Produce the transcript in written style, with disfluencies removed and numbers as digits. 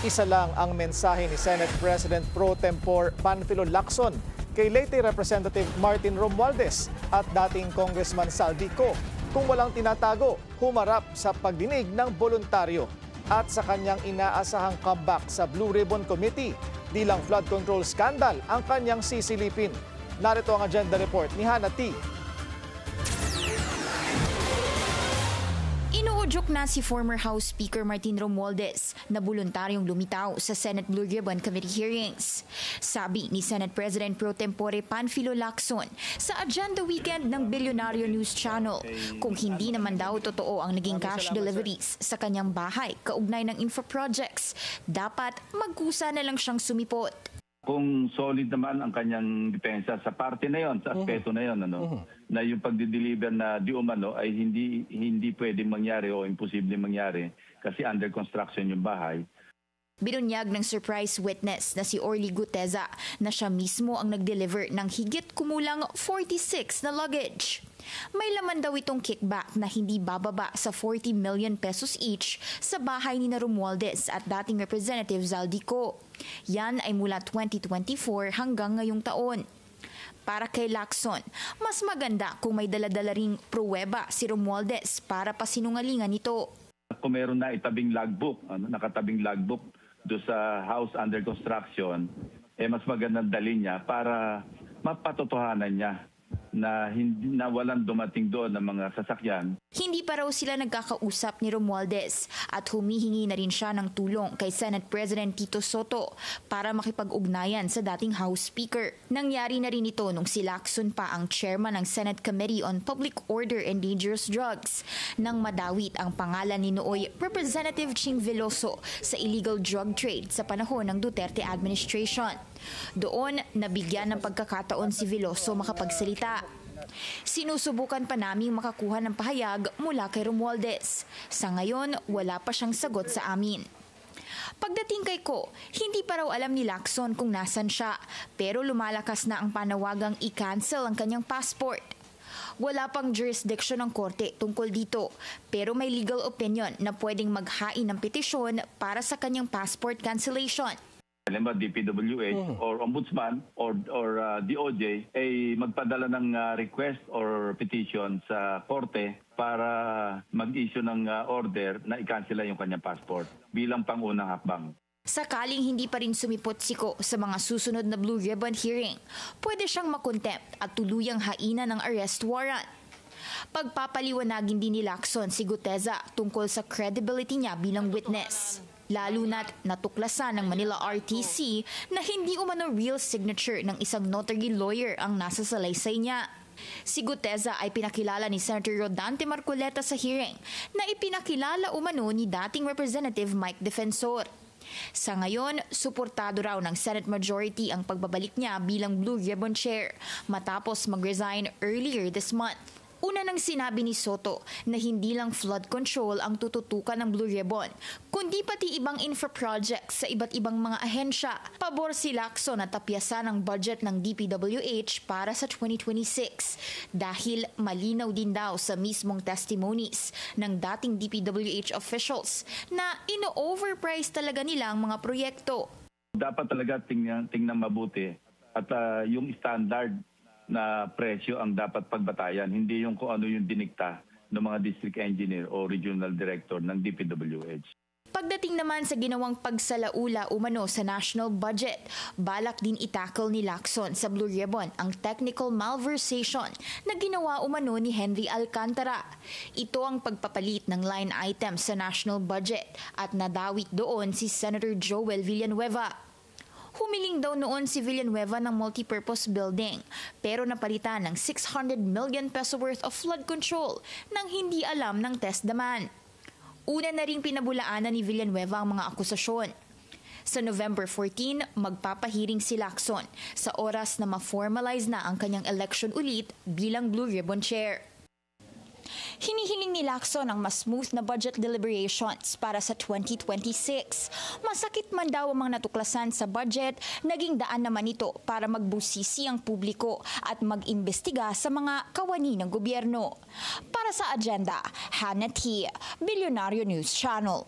Isa lang ang mensahe ni Senate President Pro Tempore Panfilo Lacson kay Leyte Representative Martin Romualdez at dating Congressman Saldico. Kung walang tinatago, humarap sa pagdinig ng voluntaryo at sa kanyang inaasahang comeback sa Blue Ribbon Committee. Di lang flood control scandal ang kanyang sisilipin. Narito ang agenda report ni Hannah T. Inuudyok na si former House Speaker Martin Romualdez na voluntaryong lumitaw sa Senate Blue Ribbon Committee hearings. Sabi ni Senate President Pro Tempore Panfilo Lacson sa Agenda Weekend ng Bilyonaryo News Channel, kung hindi naman daw totoo ang naging cash deliveries sa kanyang bahay kaugnay ng infra projects, dapat magkusa na lang siyang sumipot. Kung solid naman ang kanyang depensa sa parte na yon, sa aspeto na yon, na yung pagdi-deliver na di umano ay hindi pwedeng mangyari o imposible mangyari kasi under construction yung bahay. Binunyag ng surprise witness na si Orly Guteza na siya mismo ang nag-deliver ng higit kumulang 46 na luggage. May laman daw itong kickback na hindi bababa sa 40 million pesos each sa bahay ni Romualdez at dating Representative Zaldico. Yan ay mula 2024 hanggang ngayong taon. Para kay Lacson, mas maganda kung may daladala ring pruweba si Romualdez para pasinungalingan ito. Kung meron na itabing logbook, nakatabing logbook do sa house under construction, mas magandang dalhin niya para mapatotohanan niya na walang dumating doon ng mga sasakyan. Hindi pa raw sila nagkakausap ni Romualdez at humihingi na rin siya ng tulong kay Senate President Tito Soto para makipag-ugnayan sa dating House Speaker. Nangyari na rin ito nung si Lacson pa ang chairman ng Senate Committee on Public Order and Dangerous Drugs nang madawit ang pangalan ni nooy Representative Ching Veloso sa illegal drug trade sa panahon ng Duterte administration. Doon, nabigyan ng pagkakataon si Veloso makapagsalita. Sinusubukan pa naming makakuha ng pahayag mula kay Romualdez. Sa ngayon, wala pa siyang sagot sa amin. Pagdating kay Ko, hindi pa raw alam ni Lacson kung nasan siya, pero lumalakas na ang panawagang i-cancel ang kanyang passport. Wala pang jurisdiction ng korte tungkol dito, pero may legal opinion na pwedeng maghain ng petisyon para sa kanyang passport cancellation. Halimbawa, DPWH or Ombudsman or DOJ ay magpadala ng request or petition sa korte para mag-issue ng order na i-cancela yung kanyang passport bilang pangunang hakbang. Sakaling hindi pa rin sumipot si Ko sa mga susunod na Blue Ribbon hearing, pwede siyang makontempt at tuluyang hainan ng arrest warrant. Pagpapaliwanagin din ni Lacson si Guteza tungkol sa credibility niya bilang witness. Lalo na't natuklasan ng Manila RTC na hindi umano real signature ng isang notary lawyer ang nasa salaysay niya. Si Guteza ay pinakilala ni Senator Rodante Marcoleta sa hearing na ipinakilala umano ni dating Representative Mike Defensor. Sa ngayon, suportado raw ng Senate Majority ang pagbabalik niya bilang Blue Ribbon Chair matapos mag-resign earlier this month. Una nang sinabi ni Soto na hindi lang flood control ang tututukan ng Blue Ribbon, kundi pati ibang infra projects sa iba't ibang mga ahensya. Pabor si Lacson na tapyasan ang budget ng DPWH para sa 2026 dahil malinaw din daw sa mismong testimonies ng dating DPWH officials na ino-overprice talaga nila ang mga proyekto. Dapat talaga tingnan mabuti at yung standard na presyo ang dapat pagbatayan, hindi yung kung ano yung dinikta ng mga district engineer o regional director ng DPWH. Pagdating naman sa ginawang pagsalaula umano sa national budget, balak din itackle ni Lacson sa Blue Ribbon ang technical malversation na ginawa umano ni Henry Alcantara. Ito ang pagpapalit ng line item sa national budget at nadawit doon si Senator Joel Villanueva. Humiling daw noon si Villanueva ng multipurpose building pero napalitan ng 600 million peso worth of flood control nang hindi alam ng TESDAMAN. Una na ring pinabulaanan ni Villanueva ang mga akusasyon. Sa November 14, magpapahiring si Lacson sa oras na ma-formalize na ang kanyang election ulit bilang Blue Ribbon Chair. Hinihiling ni Lacson ang mas smooth na budget deliberations para sa 2026. Masakit man daw ang mga natuklasan sa budget, naging daan naman ito para magbusisi ang publiko at mag-imbestiga sa mga kawani ng gobyerno. Para sa agenda, Hannah T., Bilyonaryo News Channel.